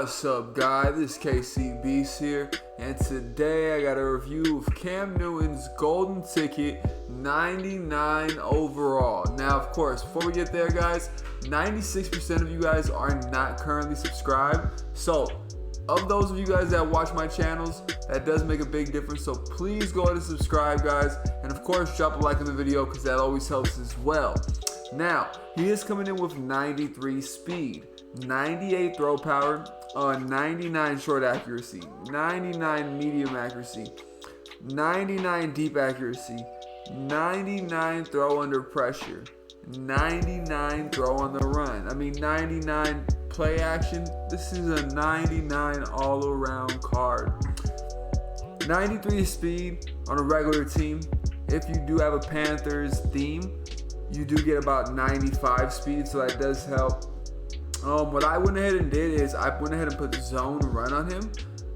What's up, guys? This is KC Beast here, and today I got a review of Cam Newton's golden ticket, 99 overall. Now, of course, before we get there, guys, 96% of you guys are not currently subscribed. So, of those of you guys that watch my channels, that does make a big difference. So please go ahead and subscribe, guys, and of course, drop a like on the video because that always helps as well. Now, he is coming in with 93 speed, 98 throw power, 99 short accuracy, 99 medium accuracy, 99 deep accuracy, 99 throw under pressure, 99 throw on the run. 99 play action. This is a 99 all around card. 93 speed on a regular team. If you do have a Panthers theme, you do get about 95 speed, so that does help. What I went ahead and did is I went ahead and put zone run on him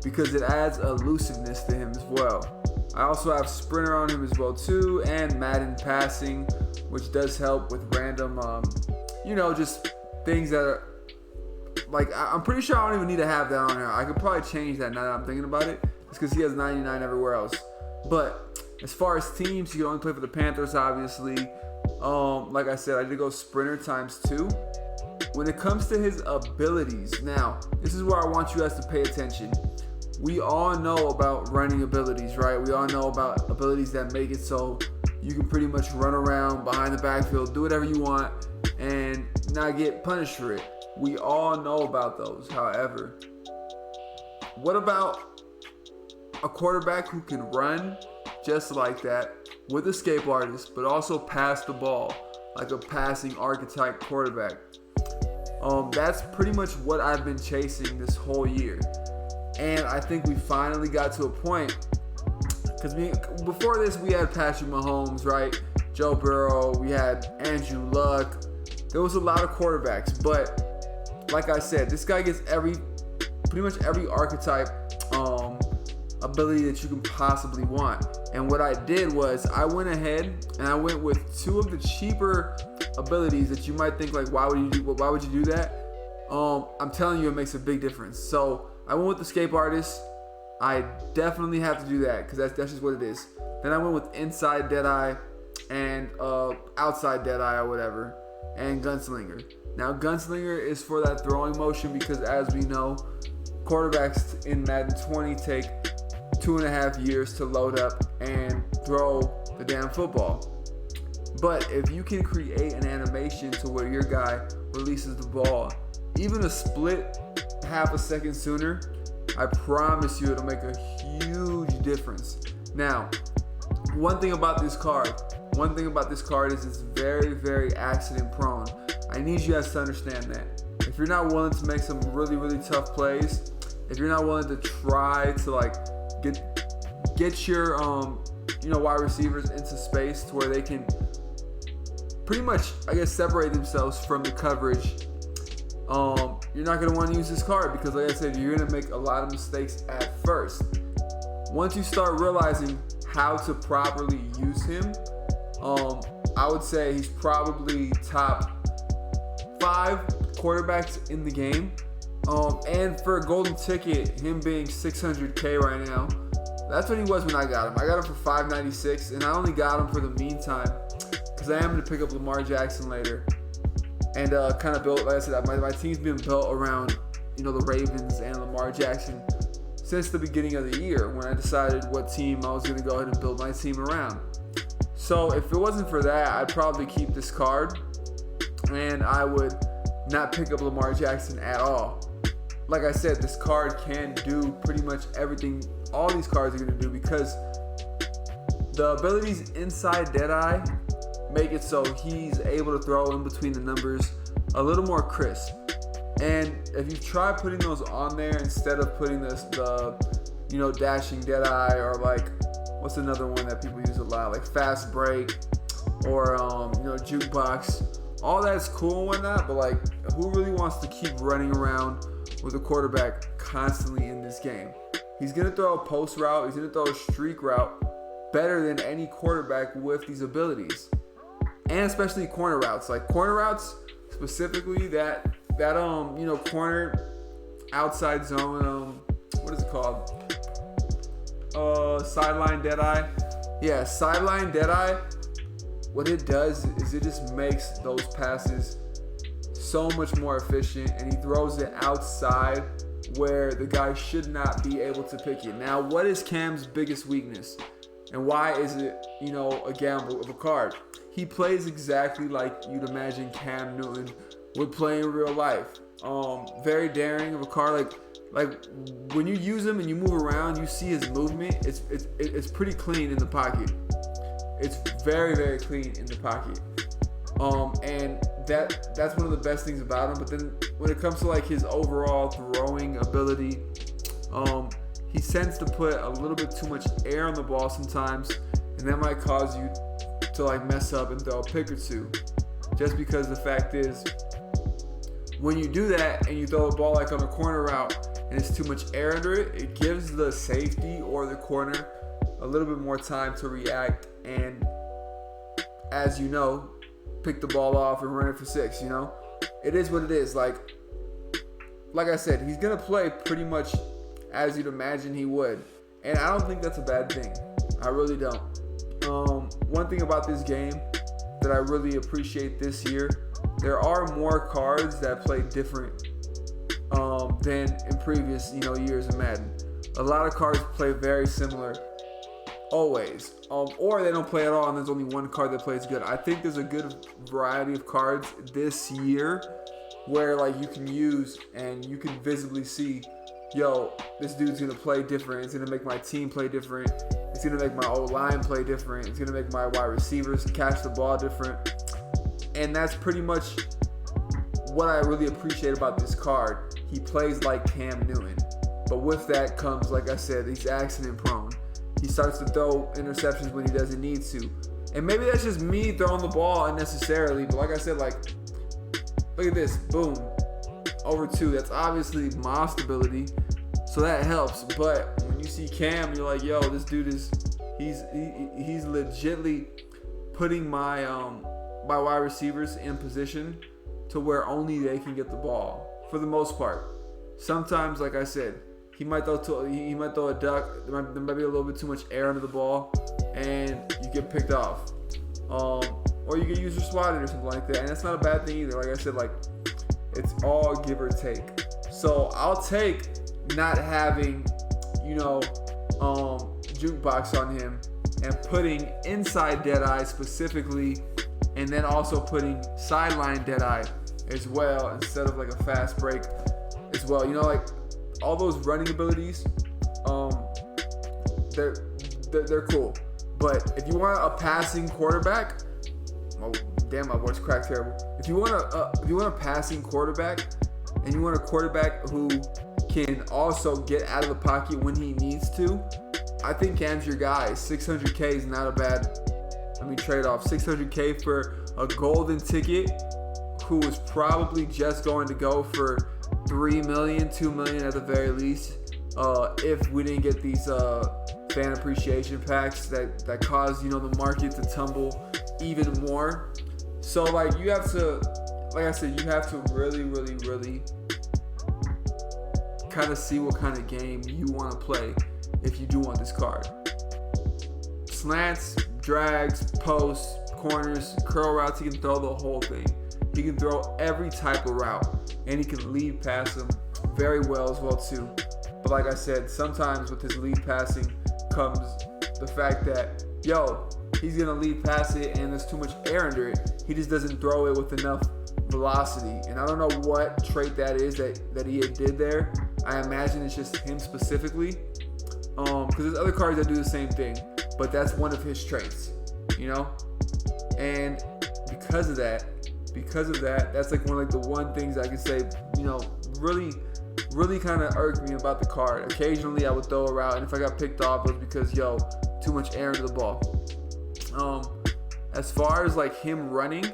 because it adds elusiveness to him as well. I also have sprinter on him as well too, and Madden passing, which does help with random, just things that are like, I'm pretty sure I don't even need to have that on here. I could probably change that now that I'm thinking about it. It's because he has 99 everywhere else. But as far as teams, you can only play for the Panthers, obviously. Like I said, I did go sprinter ×2. When it comes to his abilities, now, this is where I want you guys to pay attention. We all know about running abilities, right? We all know about abilities that make it so you can pretty much run around behind the backfield, do whatever you want, and not get punished for it. We all know about those. However, what about a quarterback who can run just like that with escape artist, but also pass the ball like a passing archetype quarterback? That's pretty much what I've been chasing this whole year. And I think we finally got to a point, because before this we had Patrick Mahomes, right? Joe Burrow, we had Andrew Luck. There was a lot of quarterbacks, but like I said, this guy gets pretty much every archetype ability that you can possibly want. And what I did was I went ahead and I went with two of the cheaper abilities that you might think like, why would you do that? I'm telling you, it makes a big difference. So I went with Escape Artist. I definitely have to do that because that's just what it is. Then I went with Inside Deadeye and Outside Deadeye or whatever, and Gunslinger. Now, Gunslinger is for that throwing motion because, as we know, quarterbacks in Madden 20 take 2.5 years to load up and throw the damn football. But if you can create an animation to where your guy releases the ball even a split half a second sooner, I promise you it'll make a huge difference. Now, one thing about this card is it's very, very accident prone. I need you guys to understand that. If you're not willing to make some really, really tough plays, if you're not willing to try to like get your wide receivers into space to where they can pretty much, I guess, separate themselves from the coverage, you're not going to want to use this card because, like I said, you're going to make a lot of mistakes at first. Once you start realizing how to properly use him, I would say he's probably top 5 quarterbacks in the game. And for a golden ticket, him being 600K right now, that's what he was when I got him. I got him for $596, and I only got him for the meantime because I am going to pick up Lamar Jackson later. And kind of built, like I said, my team's been built around, the Ravens and Lamar Jackson since the beginning of the year when I decided what team I was going to go ahead and build my team around. So if it wasn't for that, I'd probably keep this card and I would not pick up Lamar Jackson at all. Like I said, this card can do pretty much everything all these cards are going to do because the abilities inside Deadeye make it so he's able to throw in between the numbers a little more crisp. And if you try putting those on there instead of putting the dashing Deadeye, or like, what's another one that people use a lot, like Fast Break or Jukebox, all that's cool and whatnot, but like, who really wants to keep running around with a quarterback constantly in this game? He's gonna throw a post route, he's gonna throw a streak route better than any quarterback with these abilities. And especially corner routes. Like corner routes specifically, that corner outside zone. What is it called? Sideline deadeye. Yeah, sideline deadeye. What it does is it just makes those passes so much more efficient, and he throws it outside where the guy should not be able to pick it. Now, what is Cam's biggest weakness? And why is it, a gamble of a card? He plays exactly like you'd imagine Cam Newton would play in real life. Very daring of a card. Like when you use him and you move around, you see his movement. It's pretty clean in the pocket. It's very, very clean in the pocket. And that's one of the best things about him. But then when it comes to like his overall throwing ability, he tends to put a little bit too much air on the ball sometimes, and that might cause you to like mess up and throw a pick or two. Just because the fact is, when you do that and you throw a ball like on a corner route and it's too much air under it, it gives the safety or the corner a little bit more time to react and, as you know, pick the ball off and run it for 6. It is what it is. Like I said, he's gonna play pretty much as you'd imagine he would, and I don't think that's a bad thing. I really don't. One thing about this game that I really appreciate this year, there are more cards that play different than in previous years of Madden. A lot of cards play very similar always, or they don't play at all and there's only one card that plays good. I think there's a good variety of cards this year where like you can use and you can visibly see, this dude's gonna play different. It's gonna make my team play different. It's gonna make my O-line play different. It's gonna make my wide receivers catch the ball different. And that's pretty much what I really appreciate about this card. He plays like Cam Newton. But with that comes, like I said, he's accident prone. He starts to throw interceptions when he doesn't need to. And maybe that's just me throwing the ball unnecessarily. But like I said, like, look at this. Boom. Over 2. That's obviously my stability. So that helps. But when you see Cam, you're like, this dude he's legitly putting my my wide receivers in position to where only they can get the ball for the most part. Sometimes, like I said, he might throw a duck. There might be a little bit too much air under the ball, and you get picked off. Or you get user swatted or something like that, and that's not a bad thing either. Like I said, like it's all give or take. So I'll take not having, jukebox on him and putting inside deadeye specifically, and then also putting sideline deadeye as well instead of like a fast break as well. Like all those running abilities, they're cool. But if you want a passing quarterback, oh damn, my voice cracked terrible. If you want a passing quarterback, and you want a quarterback who can also get out of the pocket when he needs to, I think Cam's your guy. 600K is not a bad trade-off. 600K for a golden ticket who is probably just going to go for $3 million, $2 million at the very least, if we didn't get these fan appreciation packs that cause the market to tumble even more. So like you have to, like I said, you have to really, really, really kind of see what kind of game you want to play if you do want this card. Slants, drags, posts, corners, curl routes, he can throw the whole thing. He can throw every type of route, and he can lead pass them very well as well too. But like I said, sometimes with his lead passing comes the fact that, he's going to lead pass it and there's too much air under it. He just doesn't throw it with enough velocity. And I don't know what trait that is that he did there. I imagine it's just him specifically. Because there's other cards that do the same thing. But that's one of his traits, And because of that, that's like one of the one things I can say, really kind of irked me about the card. Occasionally I would throw a route, and if I got picked off, it was because, too much air into the ball. As far as like him running,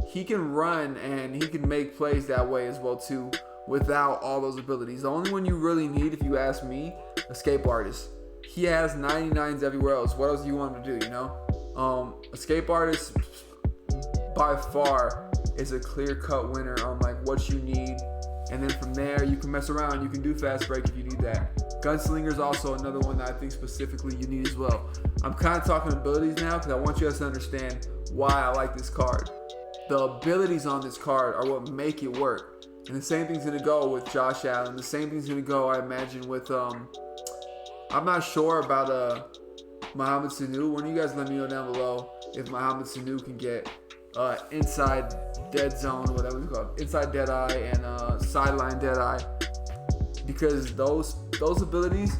he can run and he can make plays that way as well too, without all those abilities. The only one you really need, if you ask me, escape artist. He has 99s everywhere else. What else do you want him to do, Escape artist by far is a clear-cut winner on like what you need And then from there, you can mess around. You can do fast break if you need that. Gunslinger is also another one that I think specifically you need as well. I'm kind of talking abilities now because I want you guys to understand why I like this card. The abilities on this card are what make it work. And the same thing's going to go with Josh Allen. The same thing's going to go, I imagine, with, I'm not sure about Mohamed Sanu. One of you guys let me know down below if Mohamed Sanu can get inside dead zone, whatever it's called, inside dead eye and sideline dead eye. Because those abilities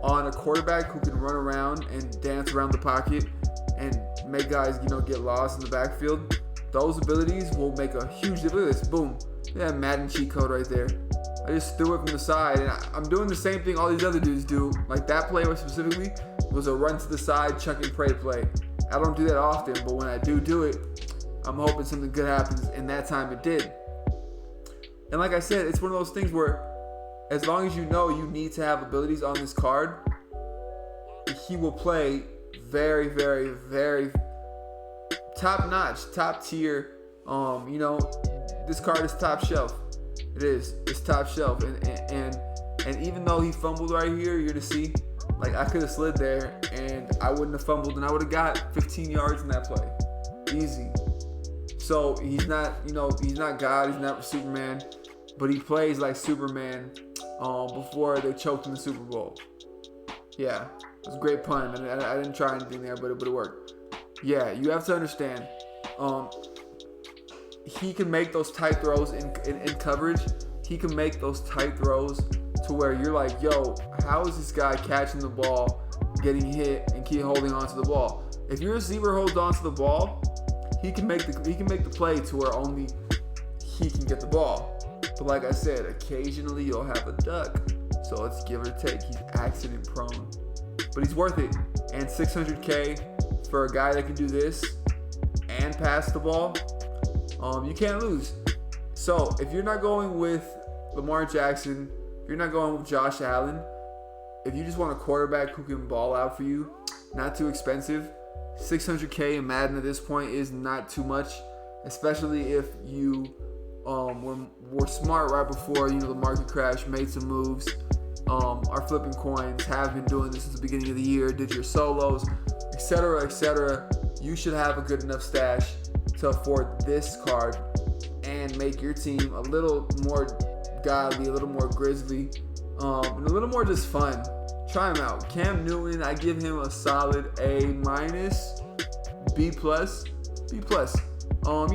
on a quarterback who can run around and dance around the pocket and make guys, get lost in the backfield, those abilities will make a huge difference. Boom. Yeah, Madden cheat code right there. I just threw it from the side, and I'm doing the same thing all these other dudes do. Like that play specifically was a run to the side, chuck and pray play. I don't do that often, but when I do it, I'm hoping something good happens, and that time it did. And like I said, it's one of those things where as long as you know you need to have abilities on this card, he will play very, very, very top notch, top tier. This card is top shelf. It is. It's top shelf. And even though he fumbled right here, you're gonna see, like, I could have slid there and I wouldn't have fumbled and I would have got 15 yards in that play. Easy. So he's not, he's not God, he's not Superman, but he plays like Superman before they choked in the Super Bowl. Yeah, it was a great pun. I didn't try anything there, but it worked. Yeah, you have to understand. He can make those tight throws in coverage. He can make those tight throws to where you're like, yo, how is this guy catching the ball, getting hit, and keep holding on to the ball? If your receiver holds on to the ball, he can make the play to where only he can get the ball. But like I said, occasionally you'll have a duck. So it's give or take. He's accident prone. But he's worth it. And $600K for a guy that can do this and pass the ball, you can't lose. So if you're not going with Lamar Jackson, if you're not going with Josh Allen, if you just want a quarterback who can ball out for you, not too expensive, $600K in Madden at this point is not too much, especially if you were smart right before the market crash, made some moves, are flipping coins, have been doing this since the beginning of the year, did your solos, etc., etc. You should have a good enough stash to afford this card and make your team a little more godly, a little more grizzly, and a little more just fun. Try him out. Cam Newton, I give him a solid A-, B+, B+.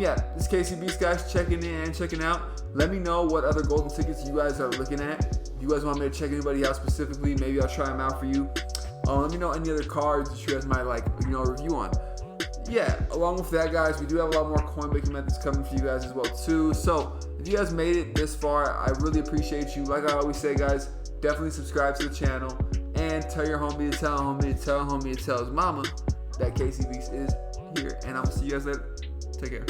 Yeah, this KCB guys checking in and checking out. Let me know what other golden tickets you guys are looking at. If you guys want me to check anybody out specifically, maybe I'll try them out for you. Let me know any other cards that you guys might like, review on. Yeah, along with that, guys, we do have a lot more coin making methods coming for you guys as well too. So if you guys made it this far, I really appreciate you. Like I always say, guys, definitely subscribe to the channel and tell your homie to tell homie to tell homie to tell his mama that KCB is here. And I'm gonna see you guys later. Take care.